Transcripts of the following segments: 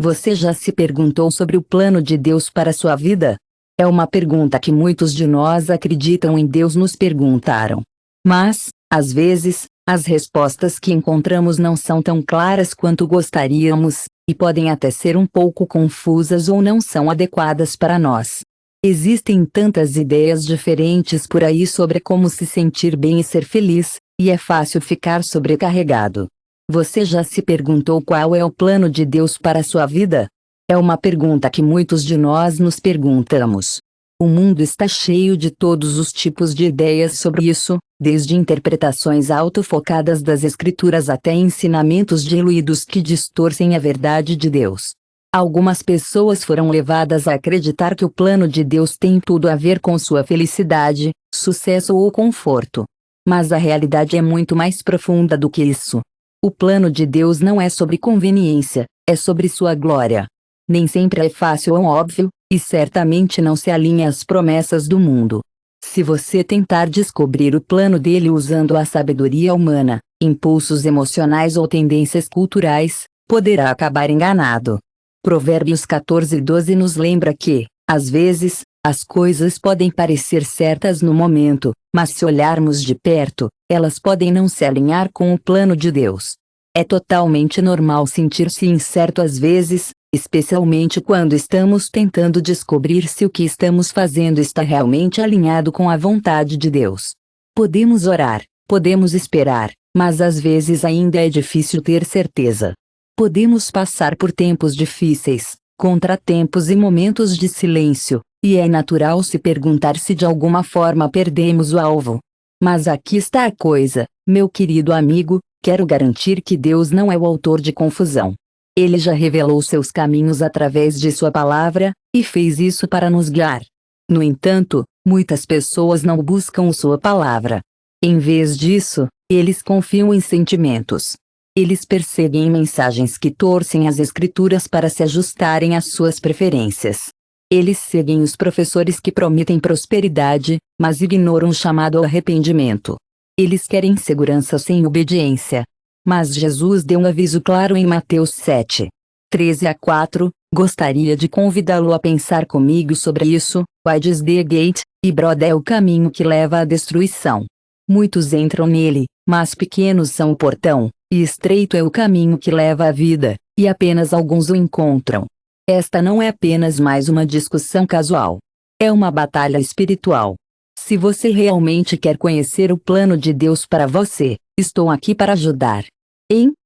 Você já se perguntou sobre o plano de Deus para sua vida? É uma pergunta que muitos de nós acreditam em Deus nos perguntaram. Mas, às vezes, as respostas que encontramos não são tão claras quanto gostaríamos, e podem até ser um pouco confusas ou não são adequadas para nós. Existem tantas ideias diferentes por aí sobre como se sentir bem e ser feliz, e é fácil ficar sobrecarregado. Você já se perguntou qual é o plano de Deus para a sua vida? É uma pergunta que muitos de nós nos perguntamos. O mundo está cheio de todos os tipos de ideias sobre isso, desde interpretações autofocadas das Escrituras até ensinamentos diluídos que distorcem a verdade de Deus. Algumas pessoas foram levadas a acreditar que o plano de Deus tem tudo a ver com sua felicidade, sucesso ou conforto. Mas a realidade é muito mais profunda do que isso. O plano de Deus não é sobre conveniência, é sobre sua glória. Nem sempre é fácil ou óbvio, e certamente não se alinha às promessas do mundo. Se você tentar descobrir o plano dele usando a sabedoria humana, impulsos emocionais ou tendências culturais, poderá acabar enganado. Provérbios 14:12 nos lembra que, às vezes, as coisas podem parecer certas no momento, mas se olharmos de perto, elas podem não se alinhar com o plano de Deus. É totalmente normal sentir-se incerto às vezes, especialmente quando estamos tentando descobrir se o que estamos fazendo está realmente alinhado com a vontade de Deus. Podemos orar, podemos esperar, mas às vezes ainda é difícil ter certeza. Podemos passar por tempos difíceis, contratempos e momentos de silêncio, e é natural se perguntar se de alguma forma perdemos o alvo. Mas aqui está a coisa, meu querido amigo, quero garantir que Deus não é o autor de confusão. Ele já revelou seus caminhos através de sua palavra, e fez isso para nos guiar. No entanto, muitas pessoas não buscam sua palavra. Em vez disso, eles confiam em sentimentos. Eles perseguem mensagens que torcem as escrituras para se ajustarem às suas preferências. Eles seguem os professores que prometem prosperidade, mas ignoram o chamado ao arrependimento. Eles querem segurança sem obediência. Mas Jesus deu um aviso claro em Mateus 7:13-4, gostaria de convidá-lo a pensar comigo sobre isso. Wide is the gate, e broad é o caminho que leva à destruição. Muitos entram nele, mas pequenos são o portão, e estreito é o caminho que leva à vida, e apenas alguns o encontram. Esta não é apenas mais uma discussão casual. É uma batalha espiritual. Se você realmente quer conhecer o plano de Deus para você, estou aqui para ajudar.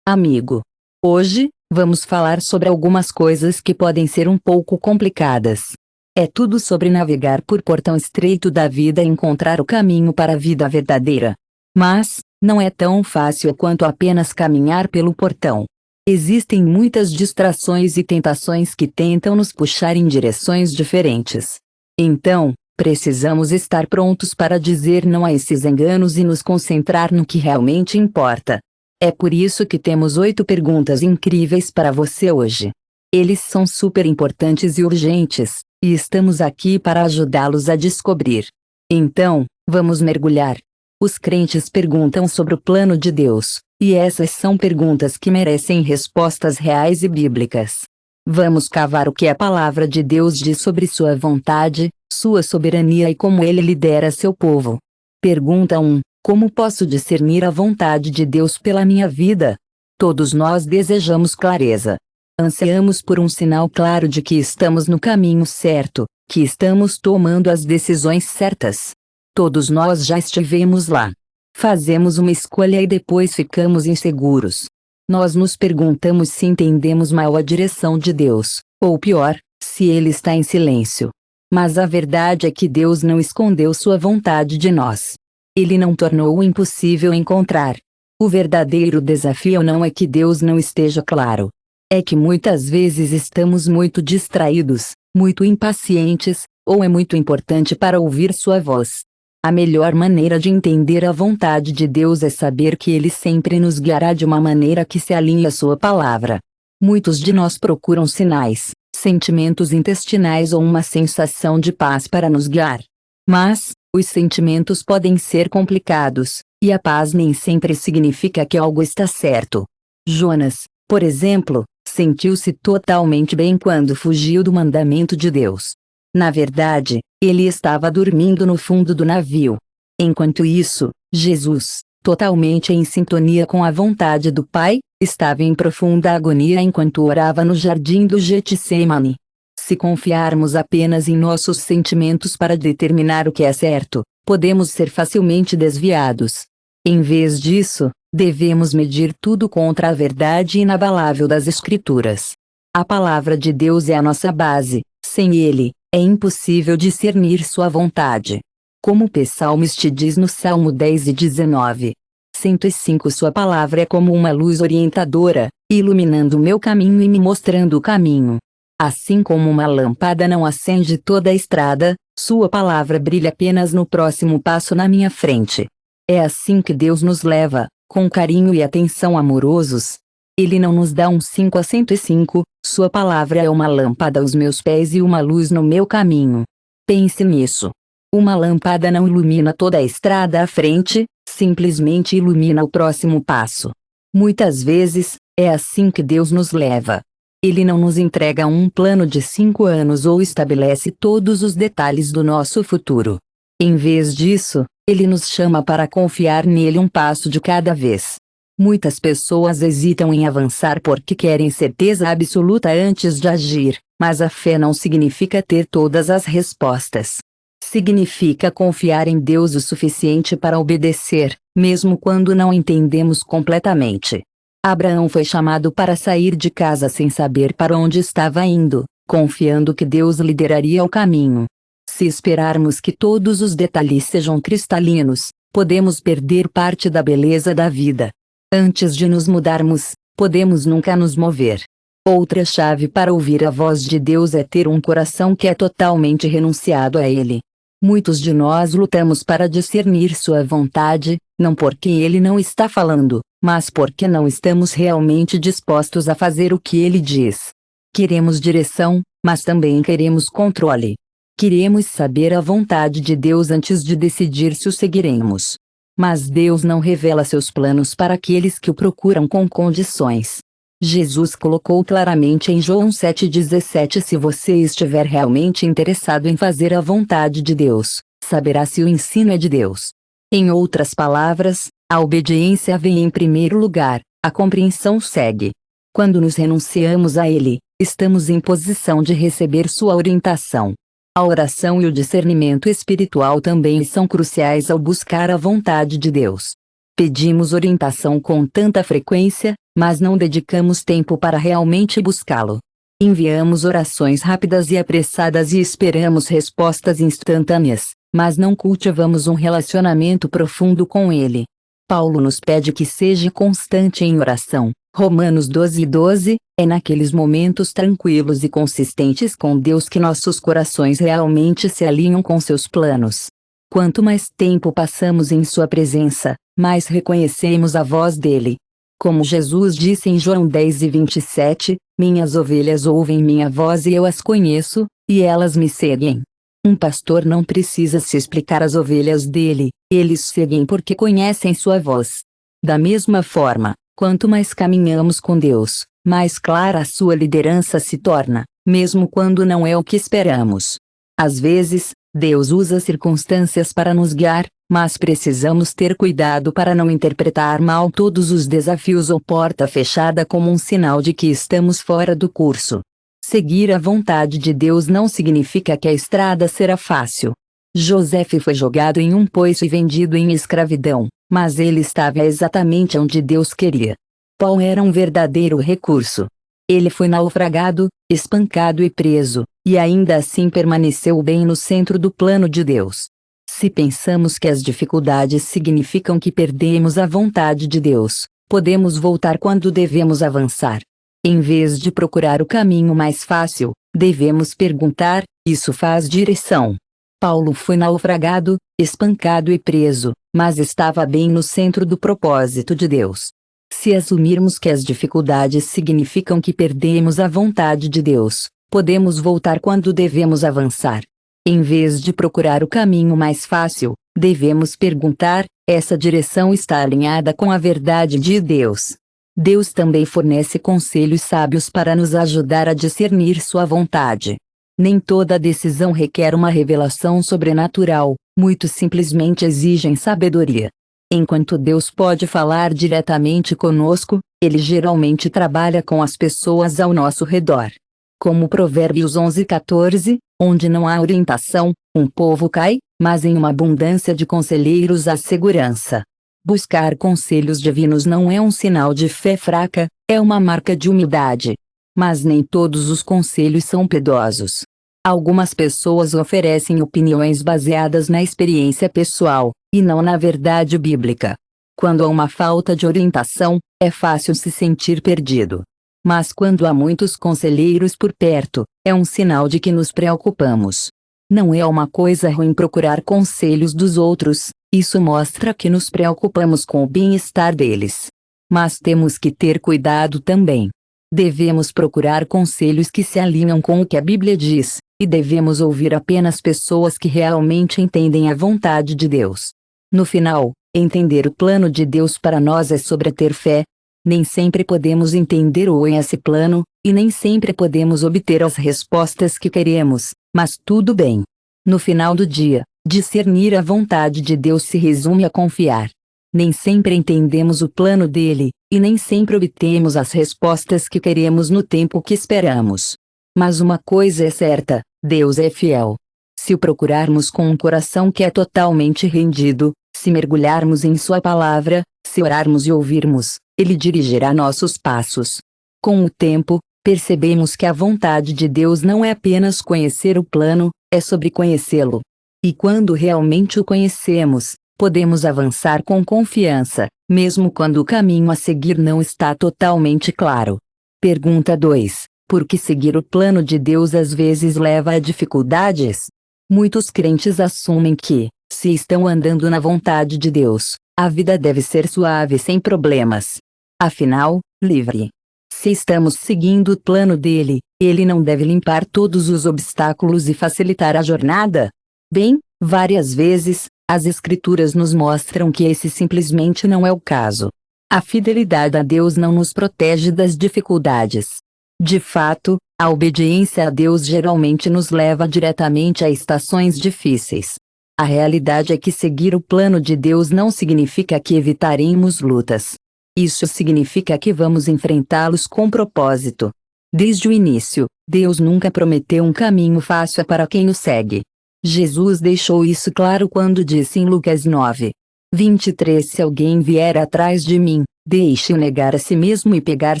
Amigo? Hoje, vamos falar sobre algumas coisas que podem ser um pouco complicadas. É tudo sobre navegar por portão estreito da vida e encontrar o caminho para a vida verdadeira. Mas, não é tão fácil quanto apenas caminhar pelo portão. Existem muitas distrações e tentações que tentam nos puxar em direções diferentes. Então, precisamos estar prontos para dizer não a esses enganos e nos concentrar no que realmente importa. É por isso que temos 8 perguntas incríveis para você hoje. Eles são super importantes e urgentes, e estamos aqui para ajudá-los a descobrir. Então, vamos mergulhar. Os crentes perguntam sobre o plano de Deus, e essas são perguntas que merecem respostas reais e bíblicas. Vamos cavar o que a palavra de Deus diz sobre sua vontade, sua soberania e como ele lidera seu povo. Pergunta 1. Como posso discernir a vontade de Deus pela minha vida? Todos nós desejamos clareza. Ansiamos por um sinal claro de que estamos no caminho certo, que estamos tomando as decisões certas. Todos nós já estivemos lá. Fazemos uma escolha e depois ficamos inseguros. Nós nos perguntamos se entendemos mal a direção de Deus, ou pior, se Ele está em silêncio. Mas a verdade é que Deus não escondeu sua vontade de nós. Ele não tornou o impossível encontrar. O verdadeiro desafio não é que Deus não esteja claro. É que muitas vezes estamos muito distraídos, muito impacientes, ou é muito importante para ouvir sua voz. A melhor maneira de entender a vontade de Deus é saber que Ele sempre nos guiará de uma maneira que se alinhe à sua palavra. Muitos de nós procuram sinais, sentimentos intestinais ou uma sensação de paz para nos guiar. Mas, os sentimentos podem ser complicados, e a paz nem sempre significa que algo está certo. Jonas, por exemplo, sentiu-se totalmente bem quando fugiu do mandamento de Deus. Na verdade, ele estava dormindo no fundo do navio. Enquanto isso, Jesus, totalmente em sintonia com a vontade do Pai, estava em profunda agonia enquanto orava no jardim do Getsemane. Se confiarmos apenas em nossos sentimentos para determinar o que é certo, podemos ser facilmente desviados. Em vez disso, devemos medir tudo contra a verdade inabalável das Escrituras. A palavra de Deus é a nossa base, sem ele, é impossível discernir sua vontade. Como o psalmista diz no Salmo 10 e 19. 105 Sua palavra é como uma luz orientadora, iluminando o meu caminho e me mostrando o caminho. Assim como uma lâmpada não acende toda a estrada, sua palavra brilha apenas no próximo passo na minha frente. É assim que Deus nos leva, com carinho e atenção amorosos. Ele não nos dá um 5 a 105, sua palavra é uma lâmpada aos meus pés e uma luz no meu caminho. Pense nisso. Uma lâmpada não ilumina toda a estrada à frente, simplesmente ilumina o próximo passo. Muitas vezes, é assim que Deus nos leva. Ele não nos entrega um plano de 5 anos ou estabelece todos os detalhes do nosso futuro. Em vez disso, ele nos chama para confiar nele um passo de cada vez. Muitas pessoas hesitam em avançar porque querem certeza absoluta antes de agir, mas a fé não significa ter todas as respostas. Significa confiar em Deus o suficiente para obedecer, mesmo quando não entendemos completamente. Abraão foi chamado para sair de casa sem saber para onde estava indo, confiando que Deus lideraria o caminho. Se esperarmos que todos os detalhes sejam cristalinos, podemos perder parte da beleza da vida. Antes de nos mudarmos, podemos nunca nos mover. Outra chave para ouvir a voz de Deus é ter um coração que é totalmente renunciado a Ele. Muitos de nós lutamos para discernir sua vontade, não porque Ele não está falando, mas porque não estamos realmente dispostos a fazer o que Ele diz. Queremos direção, mas também queremos controle. Queremos saber a vontade de Deus antes de decidir se o seguiremos. Mas Deus não revela seus planos para aqueles que o procuram com condições. Jesus colocou claramente em João 7,17: se você estiver realmente interessado em fazer a vontade de Deus, saberá se o ensino é de Deus. Em outras palavras, a obediência vem em primeiro lugar, a compreensão segue. Quando nos renunciamos a Ele, estamos em posição de receber sua orientação. A oração e o discernimento espiritual também são cruciais ao buscar a vontade de Deus. Pedimos orientação com tanta frequência, mas não dedicamos tempo para realmente buscá-lo. Enviamos orações rápidas e apressadas e esperamos respostas instantâneas, mas não cultivamos um relacionamento profundo com Ele. Paulo nos pede que seja constante em oração. Romanos 12:12, é naqueles momentos tranquilos e consistentes com Deus que nossos corações realmente se alinham com seus planos. Quanto mais tempo passamos em sua presença, mais reconhecemos a voz dele. Como Jesus disse em João 10:27, minhas ovelhas ouvem minha voz e eu as conheço, e elas me seguem. Um pastor não precisa se explicar às ovelhas dele, eles seguem porque conhecem sua voz. Da mesma forma, quanto mais caminhamos com Deus, mais clara a sua liderança se torna, mesmo quando não é o que esperamos. Às vezes, Deus usa circunstâncias para nos guiar, mas precisamos ter cuidado para não interpretar mal todos os desafios ou porta fechada como um sinal de que estamos fora do curso. Seguir a vontade de Deus não significa que a estrada será fácil. José foi jogado em um poço e vendido em escravidão, mas ele estava exatamente onde Deus queria. Paulo era um verdadeiro recurso. Ele foi naufragado, espancado e preso, e ainda assim permaneceu bem no centro do plano de Deus. Se pensamos que as dificuldades significam que perdemos a vontade de Deus, podemos voltar quando devemos avançar. Em vez de procurar o caminho mais fácil, devemos perguntar: isso faz direção? Paulo foi naufragado, espancado e preso, mas estava bem no centro do propósito de Deus. Se assumirmos que as dificuldades significam que perdemos a vontade de Deus, podemos voltar quando devemos avançar. Em vez de procurar o caminho mais fácil, devemos perguntar: essa direção está alinhada com a verdade de Deus? Deus também fornece conselhos sábios para nos ajudar a discernir sua vontade. Nem toda decisão requer uma revelação sobrenatural, muitos simplesmente exigem sabedoria. Enquanto Deus pode falar diretamente conosco, Ele geralmente trabalha com as pessoas ao nosso redor. Como Provérbios 11:14, onde não há orientação, um povo cai, mas em uma abundância de conselheiros há segurança. Buscar conselhos divinos não é um sinal de fé fraca, é uma marca de humildade. Mas nem todos os conselhos são piedosos. Algumas pessoas oferecem opiniões baseadas na experiência pessoal, e não na verdade bíblica. Quando há uma falta de orientação, é fácil se sentir perdido. Mas quando há muitos conselheiros por perto, é um sinal de que nos preocupamos. Não é uma coisa ruim procurar conselhos dos outros, isso mostra que nos preocupamos com o bem-estar deles. Mas temos que ter cuidado também. Devemos procurar conselhos que se alinham com o que a Bíblia diz, e devemos ouvir apenas pessoas que realmente entendem a vontade de Deus. No final, entender o plano de Deus para nós é sobre ter fé. Nem sempre podemos entender esse plano, e nem sempre podemos obter as respostas que queremos, mas tudo bem. No final do dia, discernir a vontade de Deus se resume a confiar. Nem sempre entendemos o plano dele, e nem sempre obtemos as respostas que queremos no tempo que esperamos. Mas uma coisa é certa, Deus é fiel. Se o procurarmos com um coração que é totalmente rendido, se mergulharmos em sua palavra, se orarmos e ouvirmos, Ele dirigirá nossos passos. Com o tempo, percebemos que a vontade de Deus não é apenas conhecer o plano, é sobre conhecê-lo. E quando realmente o conhecemos, podemos avançar com confiança, mesmo quando o caminho a seguir não está totalmente claro. Pergunta 2. Por que seguir o plano de Deus às vezes leva a dificuldades? Muitos crentes assumem que, se estão andando na vontade de Deus, a vida deve ser suave sem problemas. Afinal, livre. Se estamos seguindo o plano dele, ele não deve limpar todos os obstáculos e facilitar a jornada? Bem, várias vezes, as Escrituras nos mostram que esse simplesmente não é o caso. A fidelidade a Deus não nos protege das dificuldades. De fato, a obediência a Deus geralmente nos leva diretamente a estações difíceis. A realidade é que seguir o plano de Deus não significa que evitaremos lutas. Isso significa que vamos enfrentá-los com propósito. Desde o início, Deus nunca prometeu um caminho fácil para quem o segue. Jesus deixou isso claro quando disse em Lucas 9:23: Se alguém vier atrás de mim, deixe-o negar a si mesmo e pegar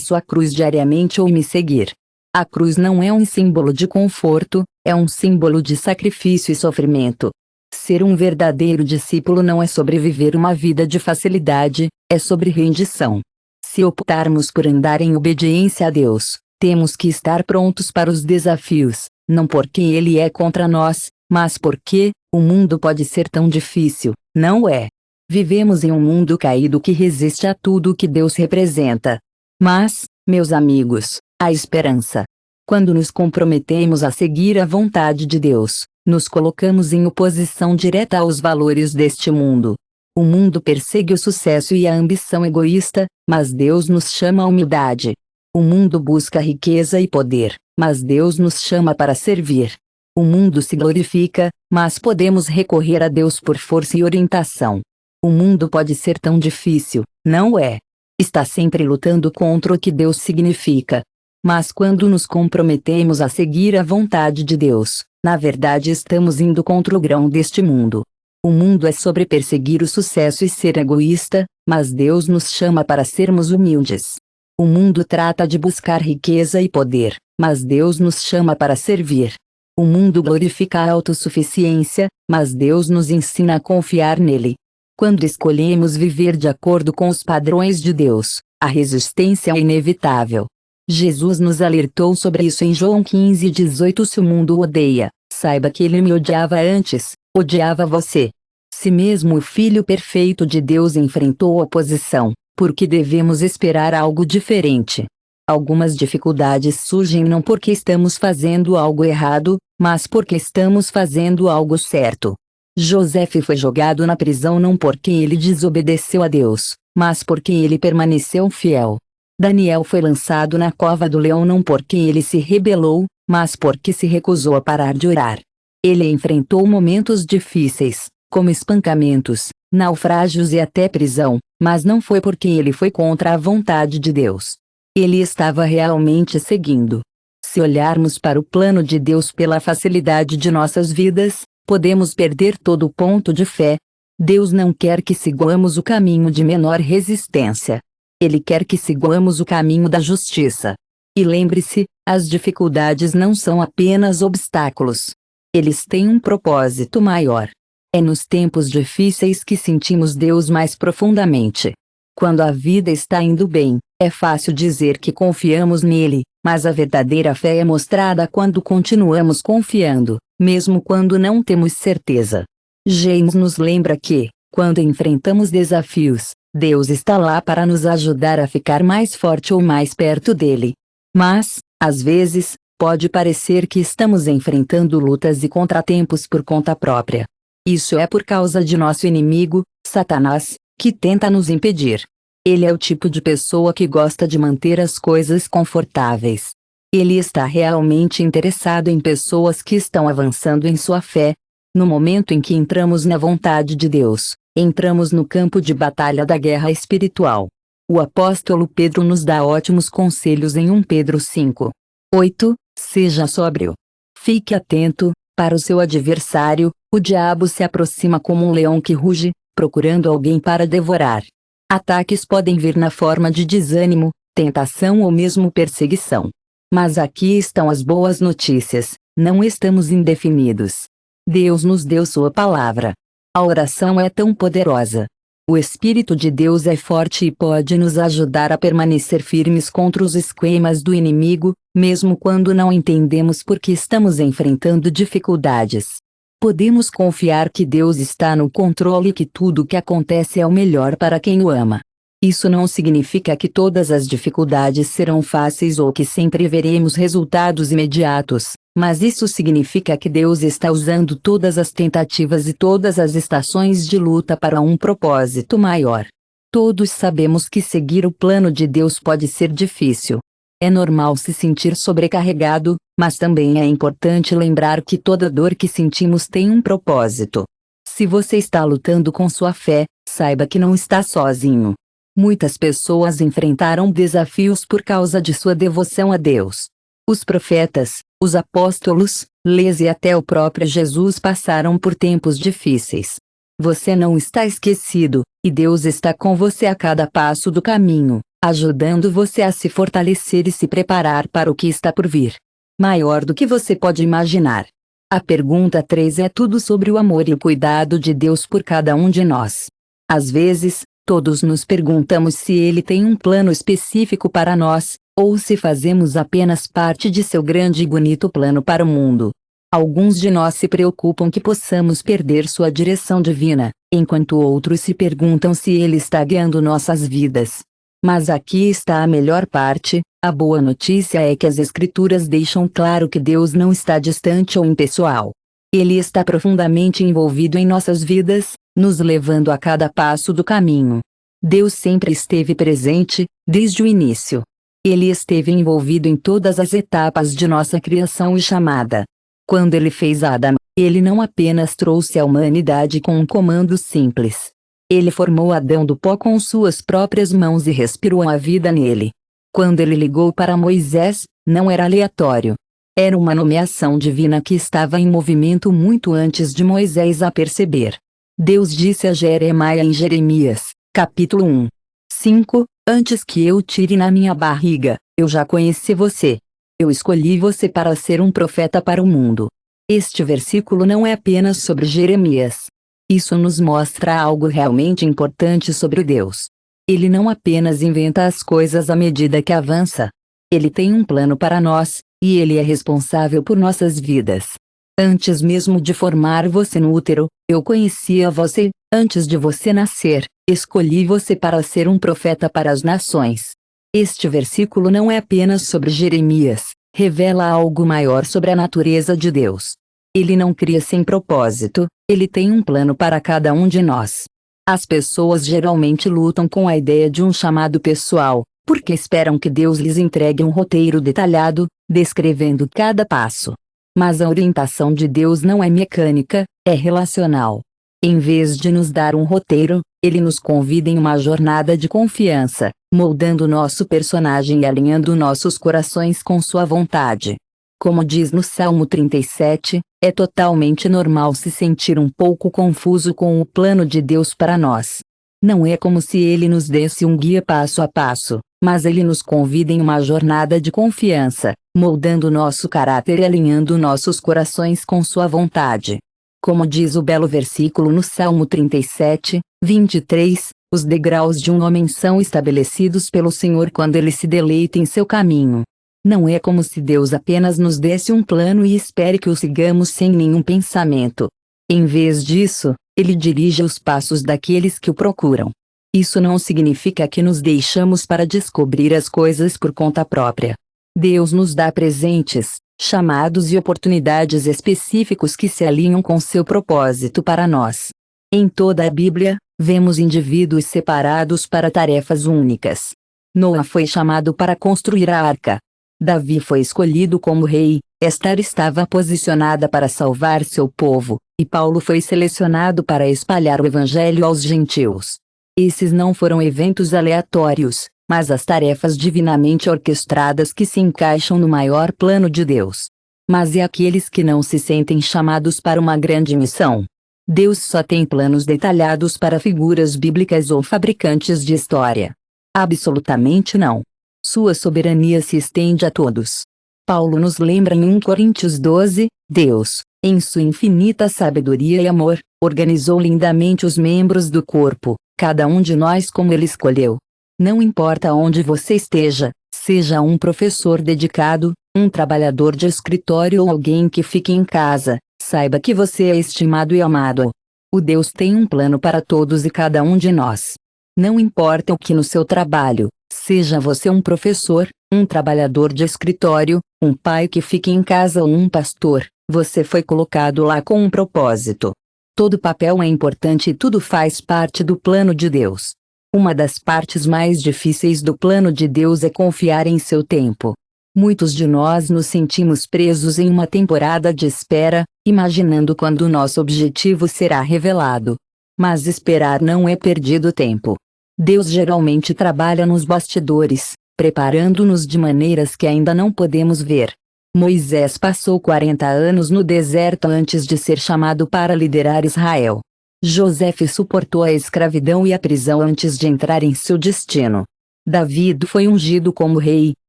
sua cruz diariamente ou me seguir. A cruz não é um símbolo de conforto, é um símbolo de sacrifício e sofrimento. Ser um verdadeiro discípulo não é sobre viver uma vida de facilidade, é sobre rendição. Se optarmos por andar em obediência a Deus, temos que estar prontos para os desafios, não porque Ele é contra nós, mas porque o mundo pode ser tão difícil, não é? Vivemos em um mundo caído que resiste a tudo o que Deus representa. Mas, meus amigos, há esperança. Quando nos comprometemos a seguir a vontade de Deus, nos colocamos em oposição direta aos valores deste mundo. O mundo persegue o sucesso e a ambição egoísta, mas Deus nos chama à humildade. O mundo busca riqueza e poder, mas Deus nos chama para servir. O mundo se glorifica, mas podemos recorrer a Deus por força e orientação. O mundo pode ser tão difícil, não é? Está sempre lutando contra o que Deus significa. Mas quando nos comprometemos a seguir a vontade de Deus, na verdade estamos indo contra o grão deste mundo. O mundo é sobre perseguir o sucesso e ser egoísta, mas Deus nos chama para sermos humildes. O mundo trata de buscar riqueza e poder, mas Deus nos chama para servir. O mundo glorifica a autossuficiência, mas Deus nos ensina a confiar nele. Quando escolhemos viver de acordo com os padrões de Deus, a resistência é inevitável. Jesus nos alertou sobre isso em João 15:18: Se o mundo o odeia, saiba que ele me odiava antes, odiava você. Se mesmo o Filho perfeito de Deus enfrentou oposição, por que devemos esperar algo diferente? Algumas dificuldades surgem não porque estamos fazendo algo errado, mas porque estamos fazendo algo certo. José foi jogado na prisão não porque ele desobedeceu a Deus, mas porque ele permaneceu fiel. Daniel foi lançado na cova do leão não porque ele se rebelou, mas porque se recusou a parar de orar. Ele enfrentou momentos difíceis, como espancamentos, naufrágios e até prisão, mas não foi porque ele foi contra a vontade de Deus. Ele estava realmente seguindo. Se olharmos para o plano de Deus pela facilidade de nossas vidas, podemos perder todo o ponto de fé. Deus não quer que sigamos o caminho de menor resistência. Ele quer que sigamos o caminho da justiça. E lembre-se, as dificuldades não são apenas obstáculos. Eles têm um propósito maior. É nos tempos difíceis que sentimos Deus mais profundamente. Quando a vida está indo bem, é fácil dizer que confiamos nele, mas a verdadeira fé é mostrada quando continuamos confiando, mesmo quando não temos certeza. James nos lembra que, quando enfrentamos desafios, Deus está lá para nos ajudar a ficar mais forte ou mais perto dele. Mas, às vezes, pode parecer que estamos enfrentando lutas e contratempos por conta própria. Isso é por causa de nosso inimigo, Satanás, que tenta nos impedir. Ele é o tipo de pessoa que gosta de manter as coisas confortáveis. Ele está realmente interessado em pessoas que estão avançando em sua fé. No momento em que entramos na vontade de Deus, entramos no campo de batalha da guerra espiritual. O apóstolo Pedro nos dá ótimos conselhos em 1 Pedro 5:8. Seja sóbrio. Fique atento, para o seu adversário, o diabo se aproxima como um leão que ruge, procurando alguém para devorar. Ataques podem vir na forma de desânimo, tentação ou mesmo perseguição. Mas aqui estão as boas notícias: não estamos indefinidos. Deus nos deu sua palavra. A oração é tão poderosa. O Espírito de Deus é forte e pode nos ajudar a permanecer firmes contra os esquemas do inimigo, mesmo quando não entendemos por que estamos enfrentando dificuldades. Podemos confiar que Deus está no controle e que tudo o que acontece é o melhor para quem o ama. Isso não significa que todas as dificuldades serão fáceis ou que sempre veremos resultados imediatos, mas isso significa que Deus está usando todas as tentativas e todas as estações de luta para um propósito maior. Todos sabemos que seguir o plano de Deus pode ser difícil. É normal se sentir sobrecarregado, mas também é importante lembrar que toda dor que sentimos tem um propósito. Se você está lutando com sua fé, saiba que não está sozinho. Muitas pessoas enfrentaram desafios por causa de sua devoção a Deus. Os profetas, os apóstolos, leis e até o próprio Jesus passaram por tempos difíceis. Você não está esquecido, e Deus está com você a cada passo do caminho, ajudando você a se fortalecer e se preparar para o que está por vir. Maior do que você pode imaginar. A pergunta 3 é tudo sobre o amor e o cuidado de Deus por cada um de nós. Às vezes, todos nos perguntamos se Ele tem um plano específico para nós, ou se fazemos apenas parte de seu grande e bonito plano para o mundo. Alguns de nós se preocupam que possamos perder sua direção divina, enquanto outros se perguntam se Ele está guiando nossas vidas. Mas aqui está a melhor parte: a boa notícia é que as Escrituras deixam claro que Deus não está distante ou impessoal. Ele está profundamente envolvido em nossas vidas, nos levando a cada passo do caminho. Deus sempre esteve presente, desde o início. Ele esteve envolvido em todas as etapas de nossa criação e chamada. Quando Ele fez Adão, Ele não apenas trouxe a humanidade com um comando simples. Ele formou Adão do pó com suas próprias mãos e respirou a vida nele. Quando Ele ligou para Moisés, não era aleatório. Era uma nomeação divina que estava em movimento muito antes de Moisés a perceber. Deus disse a Jeremias em Jeremias, capítulo 1:5, antes que eu tire na minha barriga, eu já conheci você. Eu escolhi você para ser um profeta para o mundo. Este versículo não é apenas sobre Jeremias. Isso nos mostra algo realmente importante sobre Deus. Ele não apenas inventa as coisas à medida que avança. Ele tem um plano para nós, e Ele é responsável por nossas vidas. Antes mesmo de formar você no útero, eu conhecia você. Antes de você nascer, escolhi você para ser um profeta para as nações. Este versículo não é apenas sobre Jeremias, revela algo maior sobre a natureza de Deus. Ele não cria sem propósito, Ele tem um plano para cada um de nós. As pessoas geralmente lutam com a ideia de um chamado pessoal, porque esperam que Deus lhes entregue um roteiro detalhado, descrevendo cada passo. Mas a orientação de Deus não é mecânica, é relacional. Em vez de nos dar um roteiro, Ele nos convida em uma jornada de confiança, moldando nosso personagem e alinhando nossos corações com sua vontade. Como diz no Salmo 37, é totalmente normal se sentir um pouco confuso com o plano de Deus para nós. Não é como se Ele nos desse um guia passo a passo, mas Ele nos convida em uma jornada de confiança, moldando nosso caráter e alinhando nossos corações com sua vontade. Como diz o belo versículo no Salmo 37, 23, os degraus de um homem são estabelecidos pelo Senhor quando ele se deleita em seu caminho. Não é como se Deus apenas nos desse um plano e espere que o sigamos sem nenhum pensamento. Em vez disso, Ele dirige os passos daqueles que o procuram. Isso não significa que nos deixamos para descobrir as coisas por conta própria. Deus nos dá presentes, chamados e oportunidades específicos que se alinham com seu propósito para nós. Em toda a Bíblia, vemos indivíduos separados para tarefas únicas. Noé foi chamado para construir a arca. Davi foi escolhido como rei, Esther estava posicionada para salvar seu povo, e Paulo foi selecionado para espalhar o evangelho aos gentios. Esses não foram eventos aleatórios, mas as tarefas divinamente orquestradas que se encaixam no maior plano de Deus. Mas e aqueles que não se sentem chamados para uma grande missão? Deus só tem planos detalhados para figuras bíblicas ou fabricantes de história? Absolutamente não. Sua soberania se estende a todos. Paulo nos lembra em 1 Coríntios 12, Deus, em sua infinita sabedoria e amor, organizou lindamente os membros do corpo, cada um de nós como Ele escolheu. Não importa onde você esteja, seja um professor dedicado, um trabalhador de escritório ou alguém que fique em casa, saiba que você é estimado e amado. O Deus tem um plano para todos e cada um de nós. Não importa o que no seu trabalho, seja você um professor, um trabalhador de escritório, um pai que fique em casa ou um pastor, você foi colocado lá com um propósito. Todo papel é importante e tudo faz parte do plano de Deus. Uma das partes mais difíceis do plano de Deus é confiar em seu tempo. Muitos de nós nos sentimos presos em uma temporada de espera, imaginando quando o nosso objetivo será revelado. Mas esperar não é perdido tempo. Deus geralmente trabalha nos bastidores, preparando-nos de maneiras que ainda não podemos ver. Moisés passou 40 anos no deserto antes de ser chamado para liderar Israel. José suportou a escravidão e a prisão antes de entrar em seu destino. Davi foi ungido como rei,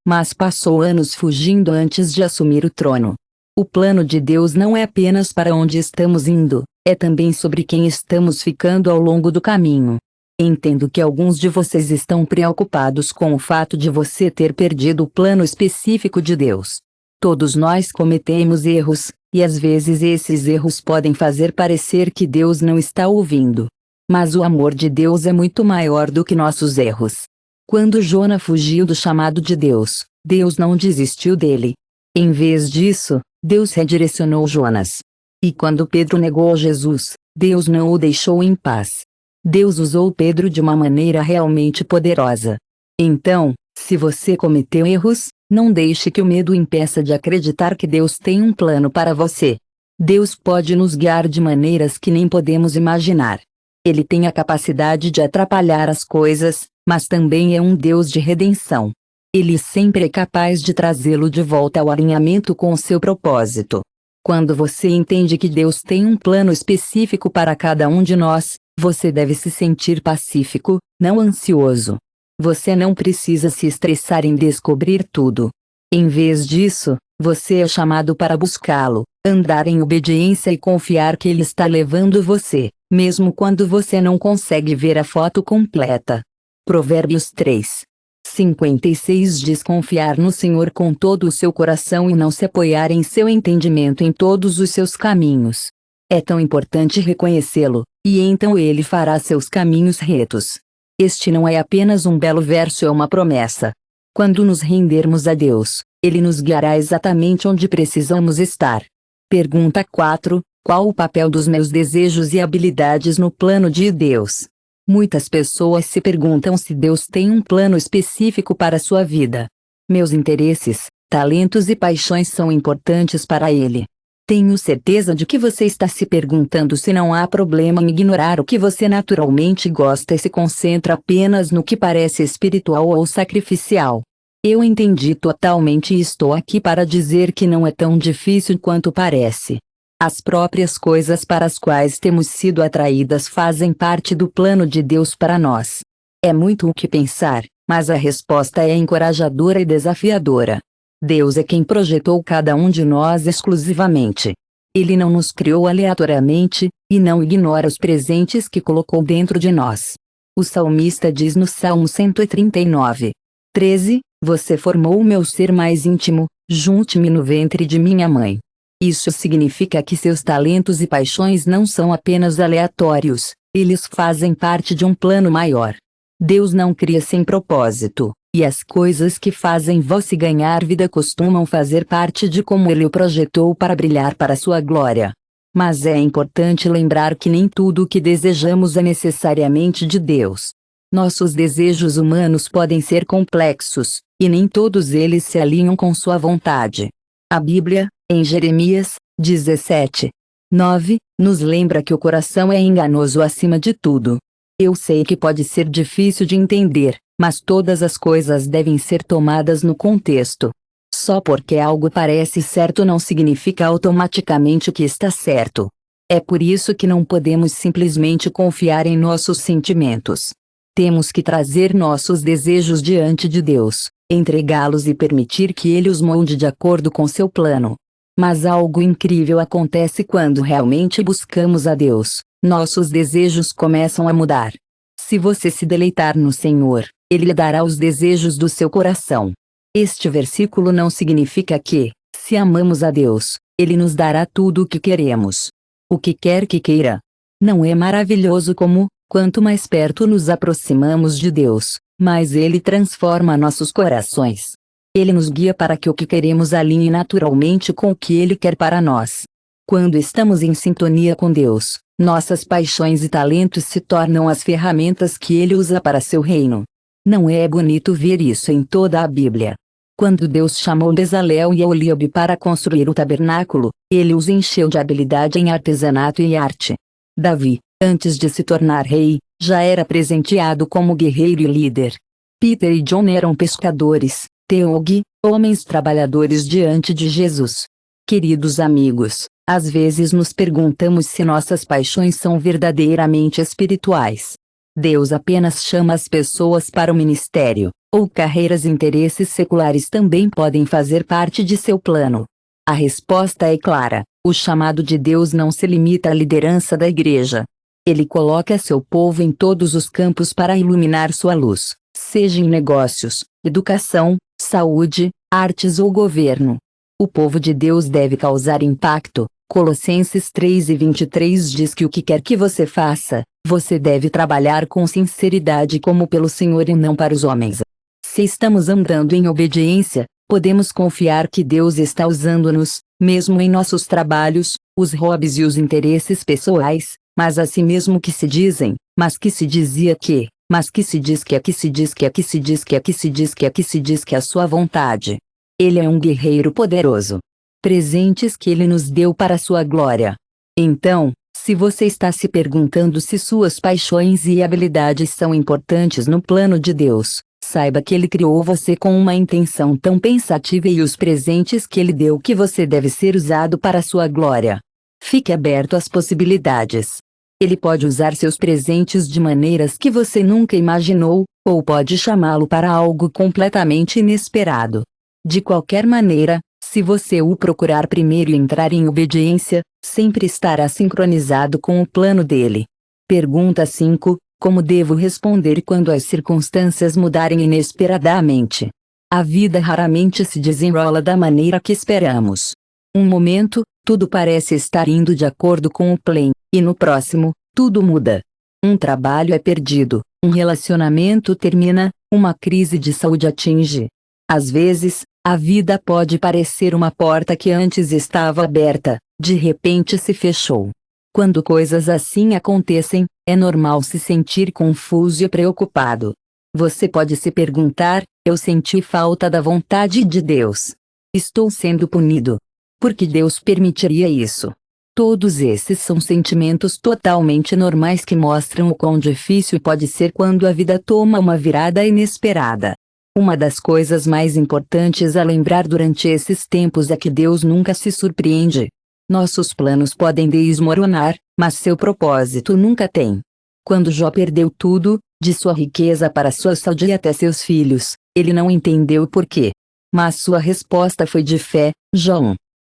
mas passou anos fugindo antes de assumir o trono. O plano de Deus não é apenas para onde estamos indo, é também sobre quem estamos ficando ao longo do caminho. Entendo que alguns de vocês estão preocupados com o fato de você ter perdido o plano específico de Deus. Todos nós cometemos erros, e às vezes esses erros podem fazer parecer que Deus não está ouvindo. Mas o amor de Deus é muito maior do que nossos erros. Quando Jona fugiu do chamado de Deus, Deus não desistiu dele. Em vez disso, Deus redirecionou Jonas. E quando Pedro negou Jesus, Deus não o deixou em paz. Deus usou Pedro de uma maneira realmente poderosa. Então, se você cometeu erros, não deixe que o medo impeça de acreditar que Deus tem um plano para você. Deus pode nos guiar de maneiras que nem podemos imaginar. Ele tem a capacidade de atrapalhar as coisas, mas também é um Deus de redenção. Ele sempre é capaz de trazê-lo de volta ao alinhamento com o seu propósito. Quando você entende que Deus tem um plano específico para cada um de nós, você deve se sentir pacífico, não ansioso. Você não precisa se estressar em descobrir tudo. Em vez disso, você é chamado para buscá-lo, andar em obediência e confiar que Ele está levando você, mesmo quando você não consegue ver a foto completa. Provérbios 3:56 diz: confiar no Senhor com todo o seu coração e não se apoiar em seu entendimento em todos os seus caminhos. É tão importante reconhecê-lo, e então Ele fará seus caminhos retos. Este não é apenas um belo verso, é uma promessa. Quando nos rendermos a Deus, Ele nos guiará exatamente onde precisamos estar. Pergunta 4: qual o papel dos meus desejos e habilidades no plano de Deus? Muitas pessoas se perguntam se Deus tem um plano específico para sua vida. Meus interesses, talentos e paixões são importantes para Ele. Tenho certeza de que você está se perguntando se não há problema em ignorar o que você naturalmente gosta e se concentra apenas no que parece espiritual ou sacrificial. Eu entendi totalmente e estou aqui para dizer que não é tão difícil quanto parece. As próprias coisas para as quais temos sido atraídas fazem parte do plano de Deus para nós. É muito o que pensar, mas a resposta é encorajadora e desafiadora. Deus é quem projetou cada um de nós exclusivamente. Ele não nos criou aleatoriamente, e não ignora os presentes que colocou dentro de nós. O salmista diz no Salmo 139, 13, Você formou o meu ser mais íntimo, junte-me no ventre de minha mãe. Isso significa que seus talentos e paixões não são apenas aleatórios, eles fazem parte de um plano maior. Deus não cria sem propósito. E as coisas que fazem você ganhar vida costumam fazer parte de como Ele o projetou para brilhar para sua glória. Mas é importante lembrar que nem tudo o que desejamos é necessariamente de Deus. Nossos desejos humanos podem ser complexos, e nem todos eles se alinham com sua vontade. A Bíblia, em Jeremias 17, 9, nos lembra que o coração é enganoso acima de tudo. Eu sei que pode ser difícil de entender, mas todas as coisas devem ser tomadas no contexto. Só porque algo parece certo não significa automaticamente que está certo. É por isso que não podemos simplesmente confiar em nossos sentimentos. Temos que trazer nossos desejos diante de Deus, entregá-los e permitir que Ele os molde de acordo com seu plano. Mas algo incrível acontece quando realmente buscamos a Deus. Nossos desejos começam a mudar. Se você se deleitar no Senhor, Ele lhe dará os desejos do seu coração. Este versículo não significa que, se amamos a Deus, Ele nos dará tudo o que queremos. O que quer que queira. Não é maravilhoso como, quanto mais perto nos aproximamos de Deus, mais Ele transforma nossos corações. Ele nos guia para que o que queremos alinhe naturalmente com o que Ele quer para nós. Quando estamos em sintonia com Deus, nossas paixões e talentos se tornam as ferramentas que Ele usa para seu reino. Não é bonito ver isso em toda a Bíblia? Quando Deus chamou Bezalel e Oholiabe para construir o tabernáculo, Ele os encheu de habilidade em artesanato e arte. Davi, antes de se tornar rei, já era presenteado como guerreiro e líder. Peter e John eram pescadores, Teog, homens trabalhadores diante de Jesus. Queridos amigos, às vezes nos perguntamos se nossas paixões são verdadeiramente espirituais. Deus apenas chama as pessoas para o ministério, ou carreiras e interesses seculares também podem fazer parte de seu plano? A resposta é clara: o chamado de Deus não se limita à liderança da igreja. Ele coloca seu povo em todos os campos para iluminar sua luz, seja em negócios, educação, saúde, artes ou governo. O povo de Deus deve causar impacto. Colossenses 3:23 diz que o que quer que você faça, você deve trabalhar com sinceridade como pelo Senhor e não para os homens. Se estamos andando em obediência, podemos confiar que Deus está usando-nos, mesmo em nossos trabalhos, os hobbies e os interesses pessoais, mas a si mesmo que se dizem, mas que se dizia que, mas que se diz que aqui se diz que aqui se diz que aqui se diz que aqui se diz que a sua vontade. Ele é um guerreiro poderoso. Presentes que Ele nos deu para sua glória. Então, se você está se perguntando se suas paixões e habilidades são importantes no plano de Deus, saiba que Ele criou você com uma intenção tão pensativa e os presentes que Ele deu que você deve ser usado para sua glória. Fique aberto às possibilidades. Ele pode usar seus presentes de maneiras que você nunca imaginou, ou pode chamá-lo para algo completamente inesperado. De qualquer maneira, se você o procurar primeiro e entrar em obediência, sempre estará sincronizado com o plano dele. Pergunta 5. Como devo responder quando as circunstâncias mudarem inesperadamente? A vida raramente se desenrola da maneira que esperamos. Um momento, tudo parece estar indo de acordo com o plano, e no próximo, tudo muda. Um trabalho é perdido, um relacionamento termina, uma crise de saúde atinge. Às vezes, a vida pode parecer uma porta que antes estava aberta, de repente se fechou. Quando coisas assim acontecem, é normal se sentir confuso e preocupado. Você pode se perguntar: eu senti falta da vontade de Deus. Estou sendo punido. Por que Deus permitiria isso? Todos esses são sentimentos totalmente normais que mostram o quão difícil pode ser quando a vida toma uma virada inesperada. Uma das coisas mais importantes a lembrar durante esses tempos é que Deus nunca se surpreende. Nossos planos podem desmoronar, mas seu propósito nunca tem. Quando Jó perdeu tudo, de sua riqueza para sua saúde e até seus filhos, ele não entendeu o porquê. Mas sua resposta foi de fé. Jó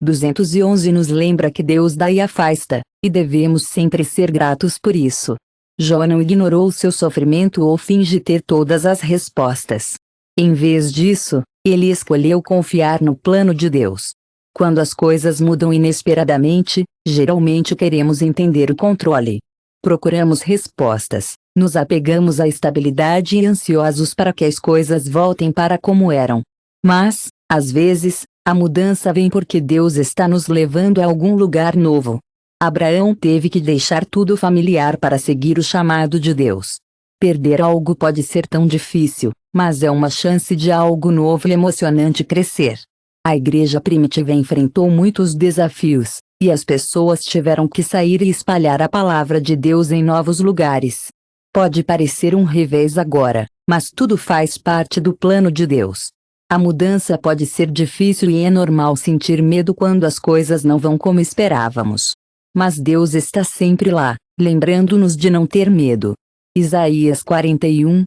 1:211 nos lembra que Deus dá e afasta, e devemos sempre ser gratos por isso. Jó não ignorou seu sofrimento ou finge ter todas as respostas. Em vez disso, ele escolheu confiar no plano de Deus. Quando as coisas mudam inesperadamente, geralmente queremos entender o controle. Procuramos respostas, nos apegamos à estabilidade e ansiosos para que as coisas voltem para como eram. Mas, às vezes, a mudança vem porque Deus está nos levando a algum lugar novo. Abraão teve que deixar tudo familiar para seguir o chamado de Deus. Perder algo pode ser tão difícil, mas é uma chance de algo novo e emocionante crescer. A igreja primitiva enfrentou muitos desafios, e as pessoas tiveram que sair e espalhar a palavra de Deus em novos lugares. Pode parecer um revés agora, mas tudo faz parte do plano de Deus. A mudança pode ser difícil e é normal sentir medo quando as coisas não vão como esperávamos. Mas Deus está sempre lá, lembrando-nos de não ter medo. Isaías 41:10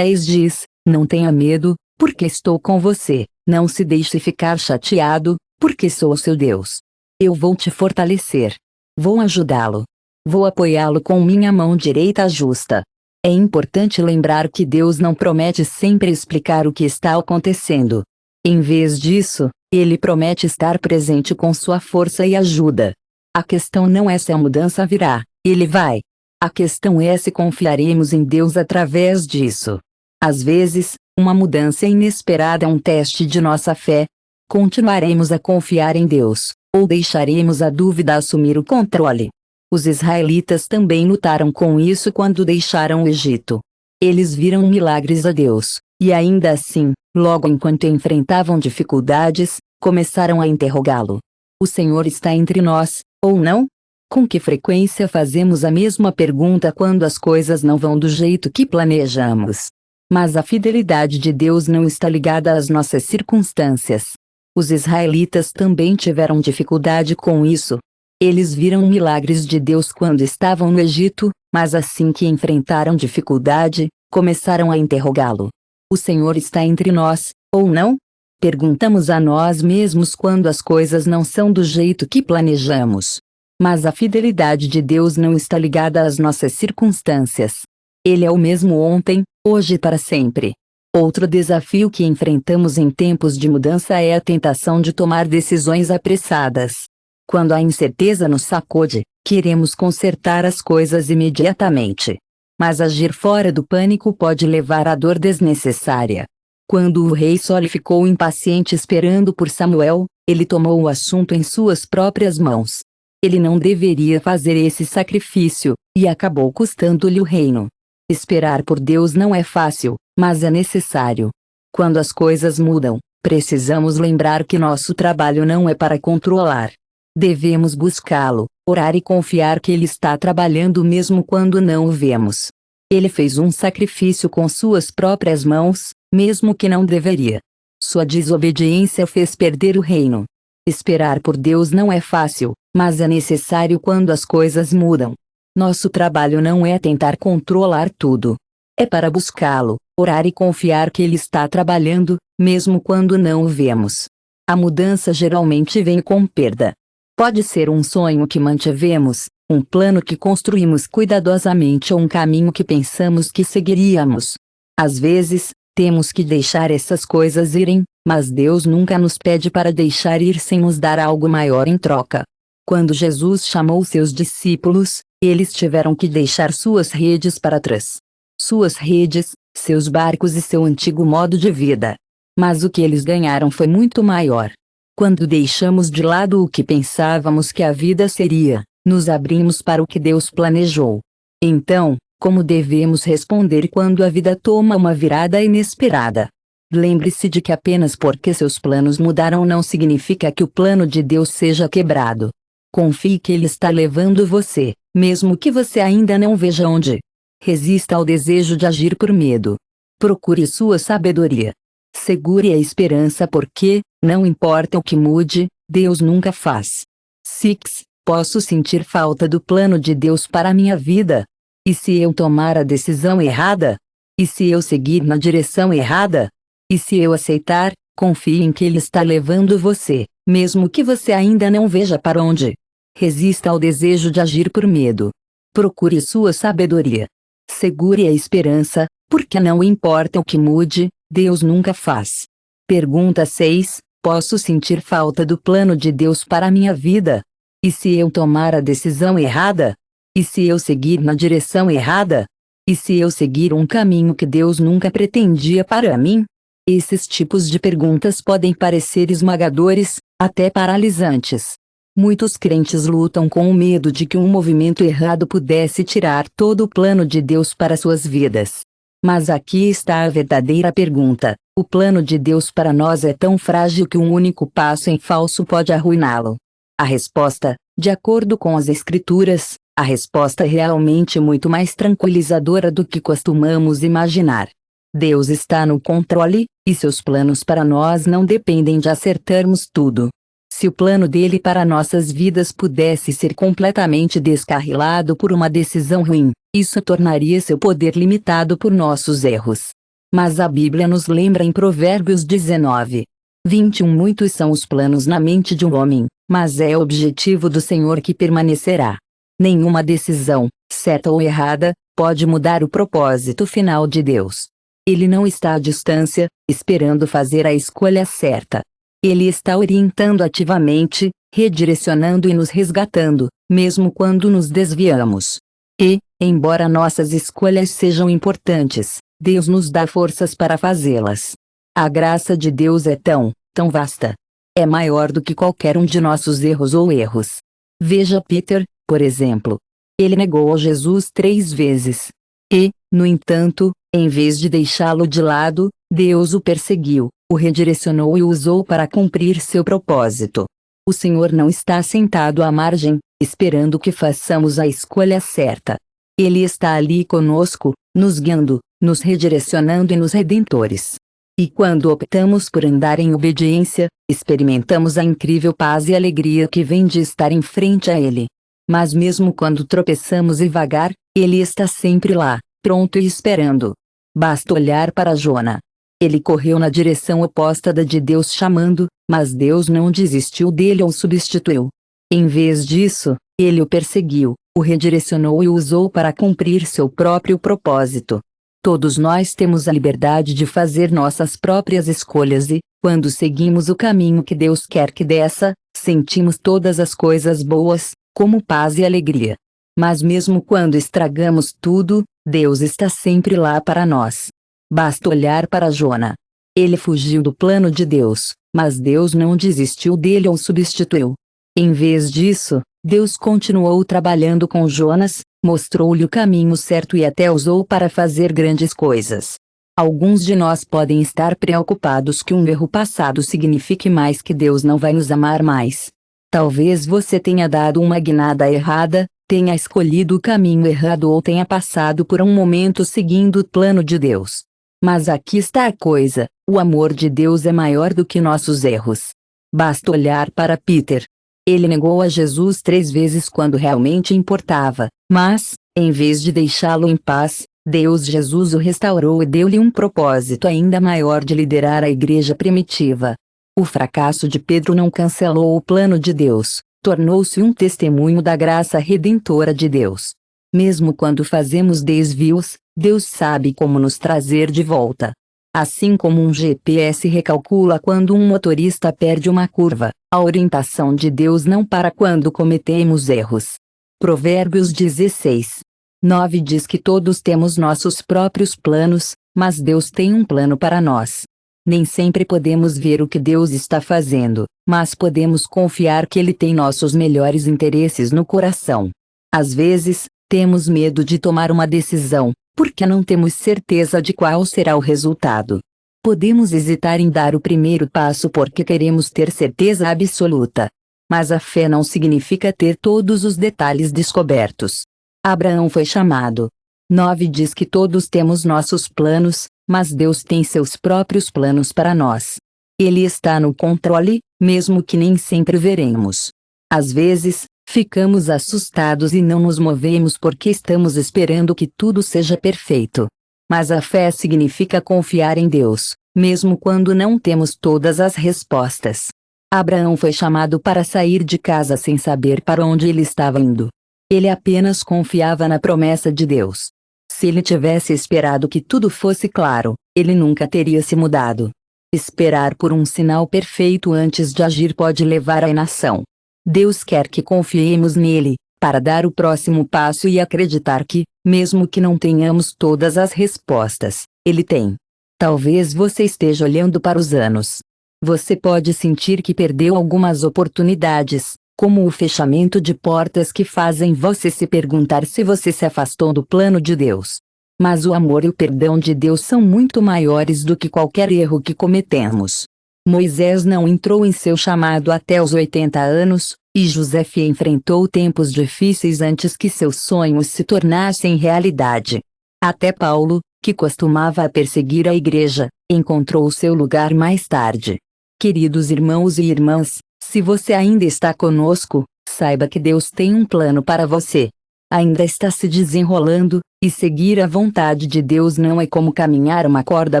diz: não tenha medo, porque estou com você. Não se deixe ficar chateado, porque sou o seu Deus. Eu vou te fortalecer. Vou ajudá-lo. Vou apoiá-lo com minha mão direita justa. É importante lembrar que Deus não promete sempre explicar o que está acontecendo. Em vez disso, Ele promete estar presente com sua força e ajuda. A questão não é se a mudança virá, Ele vai. A questão é se confiaremos em Deus através disso. Às vezes, uma mudança inesperada é um teste de nossa fé. Continuaremos a confiar em Deus, ou deixaremos a dúvida assumir o controle? Os israelitas também lutaram com isso quando deixaram o Egito. Eles viram milagres a Deus, e ainda assim, logo enquanto enfrentavam dificuldades, começaram a interrogá-lo. O Senhor está entre nós, ou não? Com que frequência fazemos a mesma pergunta quando as coisas não vão do jeito que planejamos? Mas a fidelidade de Deus não está ligada às nossas circunstâncias. Os israelitas também tiveram dificuldade com isso. Eles viram milagres de Deus quando estavam no Egito, mas assim que enfrentaram dificuldade, começaram a interrogá-lo. O Senhor está entre nós, ou não? Perguntamos a nós mesmos quando as coisas não são do jeito que planejamos. Mas a fidelidade de Deus não está ligada às nossas circunstâncias. Ele é o mesmo ontem, hoje e para sempre. Outro desafio que enfrentamos em tempos de mudança é a tentação de tomar decisões apressadas. Quando a incerteza nos sacode, queremos consertar as coisas imediatamente. Mas agir fora do pânico pode levar à dor desnecessária. Quando o rei Saul ficou impaciente esperando por Samuel, ele tomou o assunto em suas próprias mãos. Ele não deveria fazer esse sacrifício, e acabou custando-lhe o reino. Esperar por Deus não é fácil, mas é necessário. Quando as coisas mudam, precisamos lembrar que nosso trabalho não é para controlar. Devemos buscá-lo, orar e confiar que Ele está trabalhando mesmo quando não o vemos. Ele fez um sacrifício com suas próprias mãos, mesmo que não deveria. Sua desobediência fez perder o reino. Esperar por Deus não é fácil, mas é necessário quando as coisas mudam. Nosso trabalho não é tentar controlar tudo. É para buscá-lo, orar e confiar que Ele está trabalhando, mesmo quando não o vemos. A mudança geralmente vem com perda. Pode ser um sonho que mantivemos, um plano que construímos cuidadosamente ou um caminho que pensamos que seguiríamos. Às vezes, temos que deixar essas coisas irem, mas Deus nunca nos pede para deixar ir sem nos dar algo maior em troca. Quando Jesus chamou seus discípulos, eles tiveram que deixar suas redes para trás. Suas redes, seus barcos e seu antigo modo de vida. Mas o que eles ganharam foi muito maior. Quando deixamos de lado o que pensávamos que a vida seria, Nos abrimos para o que Deus planejou. Então, como devemos responder quando a vida toma uma virada inesperada? Lembre-se de que apenas porque seus planos mudaram não significa que o plano de Deus seja quebrado. Confie que Ele está levando você, mesmo que você ainda não veja onde. Resista ao desejo de agir por medo. Procure sua sabedoria. Segure a esperança porque, não importa o que mude, Deus nunca faz. 6. Posso sentir falta do plano de Deus para minha vida? E se eu tomar a decisão errada? E se eu seguir na direção errada? E se eu aceitar, confie em que Ele está levando você, mesmo que você ainda não veja para onde. Resista ao desejo de agir por medo. Procure sua sabedoria. Segure a esperança, porque não importa o que mude, Deus nunca faz. Pergunta 6. Posso sentir falta do plano de Deus para a minha vida? E se eu tomar a decisão errada? E se eu seguir na direção errada? E se eu seguir um caminho que Deus nunca pretendia para mim? Esses tipos de perguntas podem parecer esmagadores, até paralisantes. Muitos crentes lutam com o medo de que um movimento errado pudesse tirar todo o plano de Deus para suas vidas. Mas aqui está a verdadeira pergunta: o plano de Deus para nós é tão frágil que um único passo em falso pode arruiná-lo? A resposta, de acordo com as Escrituras, a resposta é realmente muito mais tranquilizadora do que costumamos imaginar. Deus está no controle, e seus planos para nós não dependem de acertarmos tudo. Se o plano dele para nossas vidas pudesse ser completamente descarrilado por uma decisão ruim, isso tornaria seu poder limitado por nossos erros. Mas a Bíblia nos lembra em Provérbios 19:21: muitos são os planos na mente de um homem, mas é o objetivo do Senhor que permanecerá. Nenhuma decisão, certa ou errada, pode mudar o propósito final de Deus. Ele não está à distância, esperando fazer a escolha certa. Ele está orientando ativamente, redirecionando e nos resgatando, mesmo quando nos desviamos. E, embora nossas escolhas sejam importantes, Deus nos dá forças para fazê-las. A graça de Deus é tão vasta. É maior do que qualquer um de nossos erros ou erros. Veja Peter, por exemplo. Ele negou a Jesus 3 vezes. E, no entanto, em vez de deixá-lo de lado, Deus o perseguiu, o redirecionou e o usou para cumprir seu propósito. O Senhor não está sentado à margem, esperando que façamos a escolha certa. Ele está ali conosco, nos guiando, nos redirecionando e nos redentores. E quando optamos por andar em obediência, experimentamos a incrível paz e alegria que vem de estar em frente a Ele. Mas mesmo quando tropeçamos e vagar, Ele está sempre lá, pronto e esperando. Basta olhar para Jona. Ele correu na direção oposta da de Deus chamando, mas Deus não desistiu dele ou o substituiu. Em vez disso, ele o perseguiu, o redirecionou e o usou para cumprir seu próprio propósito. Todos nós temos a liberdade de fazer nossas próprias escolhas e, quando seguimos o caminho que Deus quer que desça, sentimos todas as coisas boas, como paz e alegria. Mas mesmo quando estragamos tudo, Deus está sempre lá para nós. Basta olhar para Jona. Ele fugiu do plano de Deus, mas Deus não desistiu dele ou o substituiu. Em vez disso, Deus continuou trabalhando com Jonas, mostrou-lhe o caminho certo e até usou para fazer grandes coisas. Alguns de nós podem estar preocupados que um erro passado signifique mais que Deus não vai nos amar mais. Talvez você tenha dado uma guinada errada, tenha escolhido o caminho errado ou tenha passado por um momento seguindo o plano de Deus. Mas aqui está a coisa: o amor de Deus é maior do que nossos erros. Basta olhar para Peter. Ele negou a Jesus 3 vezes quando realmente importava, mas, em vez de deixá-lo em paz, Deus Jesus o restaurou e deu-lhe um propósito ainda maior de liderar a igreja primitiva. O fracasso de Pedro não cancelou o plano de Deus, tornou-se um testemunho da graça redentora de Deus. Mesmo quando fazemos desvios, Deus sabe como nos trazer de volta. Assim como um GPS recalcula quando um motorista perde uma curva, a orientação de Deus não para quando cometemos erros. Provérbios 16:9 diz que todos temos nossos próprios planos, mas Deus tem um plano para nós. Nem sempre podemos ver o que Deus está fazendo, mas podemos confiar que Ele tem nossos melhores interesses no coração. Às vezes, temos medo de tomar uma decisão, porque não temos certeza de qual será o resultado. Podemos hesitar em dar o primeiro passo porque queremos ter certeza absoluta. Mas a fé não significa ter todos os detalhes descobertos. Abraão foi chamado. 9 diz que todos temos nossos planos, mas Deus tem seus próprios planos para nós. Ele está no controle, mesmo que nem sempre veremos. Às vezes, ficamos assustados e não nos movemos porque estamos esperando que tudo seja perfeito. Mas a fé significa confiar em Deus, mesmo quando não temos todas as respostas. Abraão foi chamado para sair de casa sem saber para onde ele estava indo. Ele apenas confiava na promessa de Deus. Se ele tivesse esperado que tudo fosse claro, ele nunca teria se mudado. Esperar por um sinal perfeito antes de agir pode levar à inação. Deus quer que confiemos nele, para dar o próximo passo e acreditar que, mesmo que não tenhamos todas as respostas, ele tem. Talvez você esteja olhando para os anos. Você pode sentir que perdeu algumas oportunidades, como o fechamento de portas que fazem você se perguntar se você se afastou do plano de Deus. Mas o amor e o perdão de Deus são muito maiores do que qualquer erro que cometemos. Moisés não entrou em seu chamado até os 80 anos, e José enfrentou tempos difíceis antes que seus sonhos se tornassem realidade. Até Paulo, que costumava perseguir a igreja, encontrou seu lugar mais tarde. Queridos irmãos e irmãs, se você ainda está conosco, saiba que Deus tem um plano para você. Ainda está se desenrolando, e seguir a vontade de Deus não é como caminhar uma corda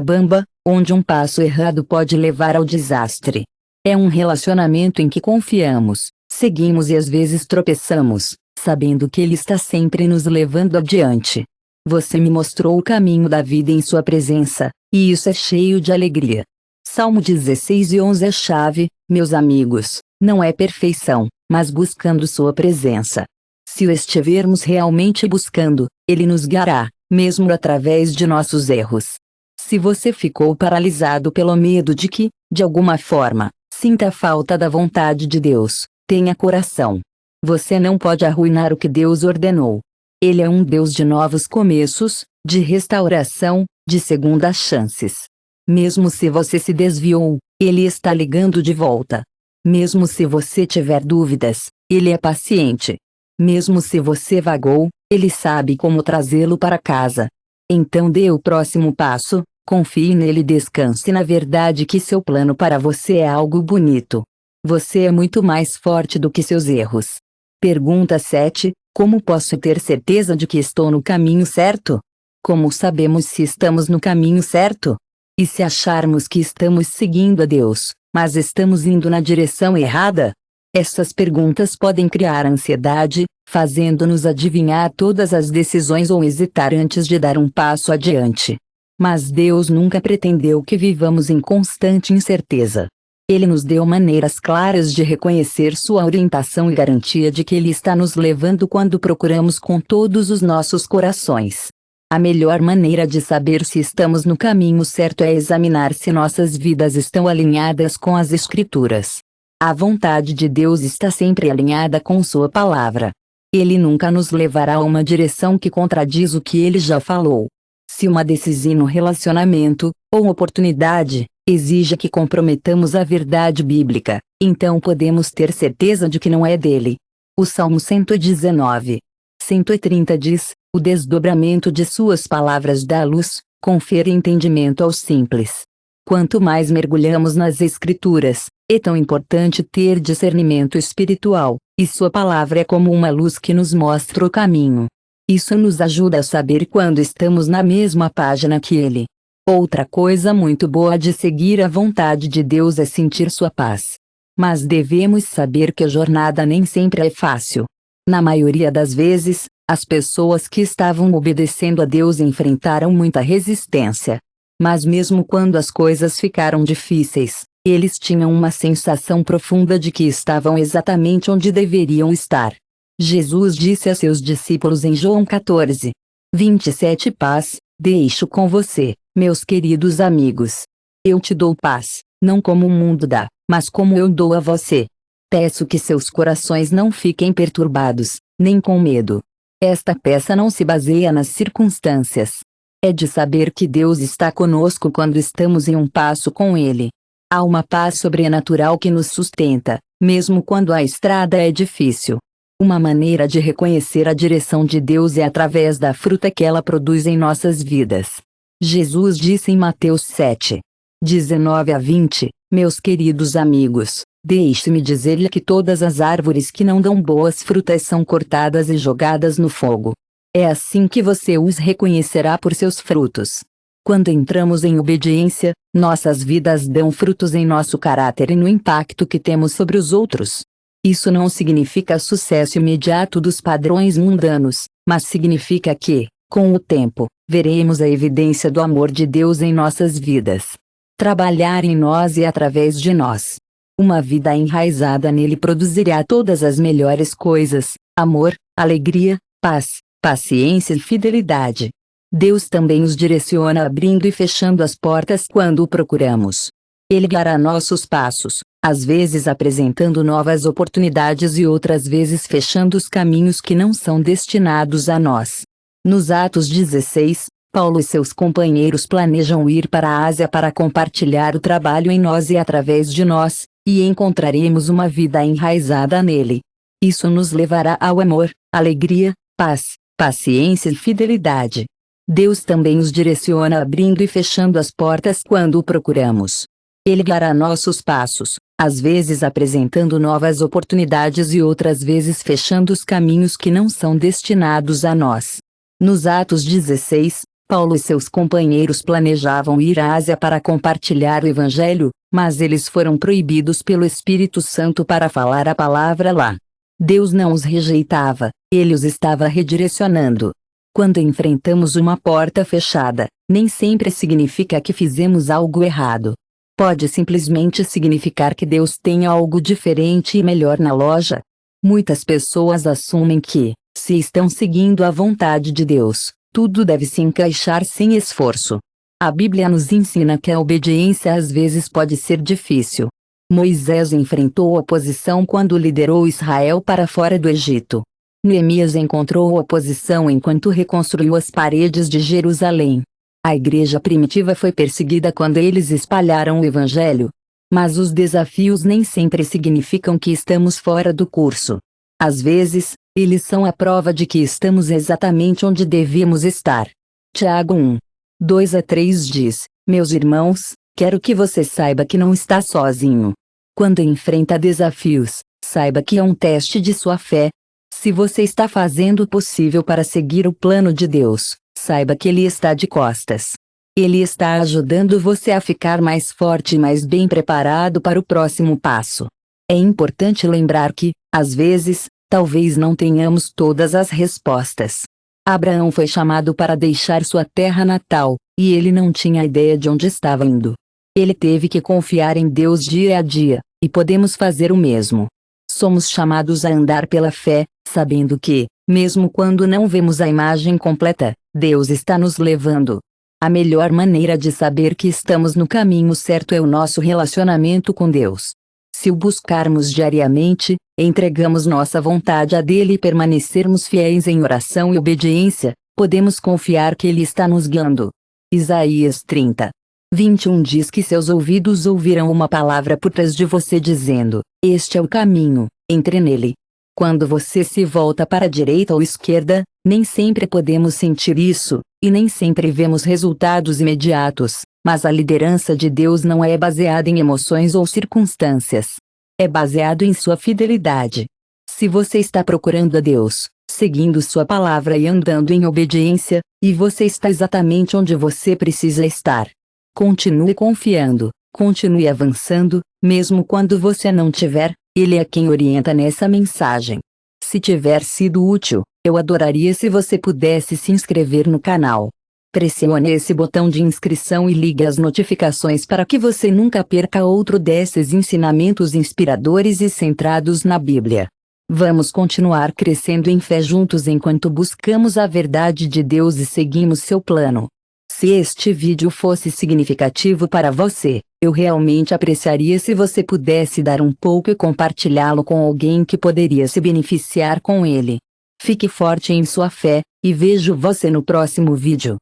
bamba, onde um passo errado pode levar ao desastre. É um relacionamento em que confiamos, seguimos e às vezes tropeçamos, sabendo que Ele está sempre nos levando adiante. Você me mostrou o caminho da vida em sua presença, e isso é cheio de alegria. Salmo 16:11 é chave, meus amigos, não é perfeição, mas buscando sua presença. Se o estivermos realmente buscando, Ele nos guiará, mesmo através de nossos erros. Se você ficou paralisado pelo medo de que, de alguma forma, sinta a falta da vontade de Deus, tenha coração. Você não pode arruinar o que Deus ordenou. Ele é um Deus de novos começos, de restauração, de segundas chances. Mesmo se você se desviou, Ele está ligando de volta. Mesmo se você tiver dúvidas, Ele é paciente. Mesmo se você vagou, Ele sabe como trazê-lo para casa. Então dê o próximo passo, confie nele e descanse na verdade que seu plano para você é algo bonito. Você é muito mais forte do que seus erros. Pergunta 7. Como posso ter certeza de que estou no caminho certo? Como sabemos se estamos no caminho certo? E se acharmos que estamos seguindo a Deus, mas estamos indo na direção errada? Essas perguntas podem criar ansiedade, fazendo-nos adivinhar todas as decisões ou hesitar antes de dar um passo adiante. Mas Deus nunca pretendeu que vivamos em constante incerteza. Ele nos deu maneiras claras de reconhecer sua orientação e garantia de que Ele está nos levando quando procuramos com todos os nossos corações. A melhor maneira de saber se estamos no caminho certo é examinar se nossas vidas estão alinhadas com as Escrituras. A vontade de Deus está sempre alinhada com sua palavra. Ele nunca nos levará a uma direção que contradiz o que Ele já falou. Se uma decisão no relacionamento, ou oportunidade, exige que comprometamos a verdade bíblica, então podemos ter certeza de que não é dele. O Salmo 119. 130 diz: o desdobramento de suas palavras dá luz, confere entendimento aos simples. Quanto mais mergulhamos nas Escrituras, é tão importante ter discernimento espiritual, e sua palavra é como uma luz que nos mostra o caminho. Isso nos ajuda a saber quando estamos na mesma página que Ele. Outra coisa muito boa de seguir a vontade de Deus é sentir sua paz. Mas devemos saber que a jornada nem sempre é fácil. Na maioria das vezes, as pessoas que estavam obedecendo a Deus enfrentaram muita resistência. Mas mesmo quando as coisas ficaram difíceis, eles tinham uma sensação profunda de que estavam exatamente onde deveriam estar. Jesus disse a seus discípulos em João 14:27: Paz, deixo com você, meus queridos amigos. Eu te dou paz, não como o mundo dá, mas como eu dou a você. Peço que seus corações não fiquem perturbados, nem com medo. Esta peça não se baseia nas circunstâncias. É de saber que Deus está conosco quando estamos em um passo com Ele. Há uma paz sobrenatural que nos sustenta, mesmo quando a estrada é difícil. Uma maneira de reconhecer a direção de Deus é através da fruta que ela produz em nossas vidas. Jesus disse em Mateus 7, 19 a 20, meus queridos amigos, deixe-me dizer-lhe que todas as árvores que não dão boas frutas são cortadas e jogadas no fogo. É assim que você os reconhecerá por seus frutos. Quando entramos em obediência, nossas vidas dão frutos em nosso caráter e no impacto que temos sobre os outros. Isso não significa sucesso imediato dos padrões mundanos, mas significa que, com o tempo, veremos a evidência do amor de Deus em nossas vidas. Trabalhar em nós e através de nós. Uma vida enraizada nele produzirá todas as melhores coisas: amor, alegria, paz, paciência e fidelidade. Deus também os direciona abrindo e fechando as portas quando o procuramos. Ele guiará nossos passos, às vezes apresentando novas oportunidades e outras vezes fechando os caminhos que não são destinados a nós. Nos Atos 16, Paulo e seus companheiros planejam ir para a Ásia para compartilhar o trabalho em nós e através de nós, e encontraremos uma vida enraizada nele. Isso nos levará ao amor, alegria, paz, paciência e fidelidade. Deus também os direciona abrindo e fechando as portas quando o procuramos. Ele guiará nossos passos, às vezes apresentando novas oportunidades e outras vezes fechando os caminhos que não são destinados a nós. Nos Atos 16, Paulo e seus companheiros planejavam ir à Ásia para compartilhar o Evangelho, mas eles foram proibidos pelo Espírito Santo para falar a palavra lá. Deus não os rejeitava, ele os estava redirecionando. Quando enfrentamos uma porta fechada, nem sempre significa que fizemos algo errado. Pode simplesmente significar que Deus tem algo diferente e melhor na loja. Muitas pessoas assumem que, se estão seguindo a vontade de Deus, tudo deve se encaixar sem esforço. A Bíblia nos ensina que a obediência às vezes pode ser difícil. Moisés enfrentou oposição quando liderou Israel para fora do Egito. Neemias encontrou oposição enquanto reconstruiu as paredes de Jerusalém. A igreja primitiva foi perseguida quando eles espalharam o Evangelho. Mas os desafios nem sempre significam que estamos fora do curso. Às vezes, eles são a prova de que estamos exatamente onde devíamos estar. Tiago 1, 2 a 3 diz: meus irmãos, quero que você saiba que não está sozinho. Quando enfrenta desafios, saiba que é um teste de sua fé. Se você está fazendo o possível para seguir o plano de Deus, saiba que Ele está de costas. Ele está ajudando você a ficar mais forte e mais bem preparado para o próximo passo. É importante lembrar que, às vezes, talvez não tenhamos todas as respostas. Abraão foi chamado para deixar sua terra natal, e ele não tinha ideia de onde estava indo. Ele teve que confiar em Deus dia a dia, e podemos fazer o mesmo. Somos chamados a andar pela fé, sabendo que, mesmo quando não vemos a imagem completa, Deus está nos levando. A melhor maneira de saber que estamos no caminho certo é o nosso relacionamento com Deus. Se o buscarmos diariamente, entregamos nossa vontade a Dele e permanecermos fiéis em oração e obediência, podemos confiar que Ele está nos guiando. Isaías 30, 21 diz que seus ouvidos ouviram uma palavra por trás de você dizendo: este é o caminho, entre nele. Quando você se volta para a direita ou esquerda, nem sempre podemos sentir isso, e nem sempre vemos resultados imediatos, mas a liderança de Deus não é baseada em emoções ou circunstâncias. É baseado em sua fidelidade. Se você está procurando a Deus, seguindo sua palavra e andando em obediência, e você está exatamente onde você precisa estar. Continue confiando, continue avançando, mesmo quando você não tiver, Ele é quem orienta nessa mensagem. Se tiver sido útil, eu adoraria se você pudesse se inscrever no canal. Pressione esse botão de inscrição e ligue as notificações para que você nunca perca outro desses ensinamentos inspiradores e centrados na Bíblia. Vamos continuar crescendo em fé juntos enquanto buscamos a verdade de Deus e seguimos seu plano. Se este vídeo fosse significativo para você, eu realmente apreciaria se você pudesse dar um pouco e compartilhá-lo com alguém que poderia se beneficiar com ele. Fique forte em sua fé, e vejo você no próximo vídeo.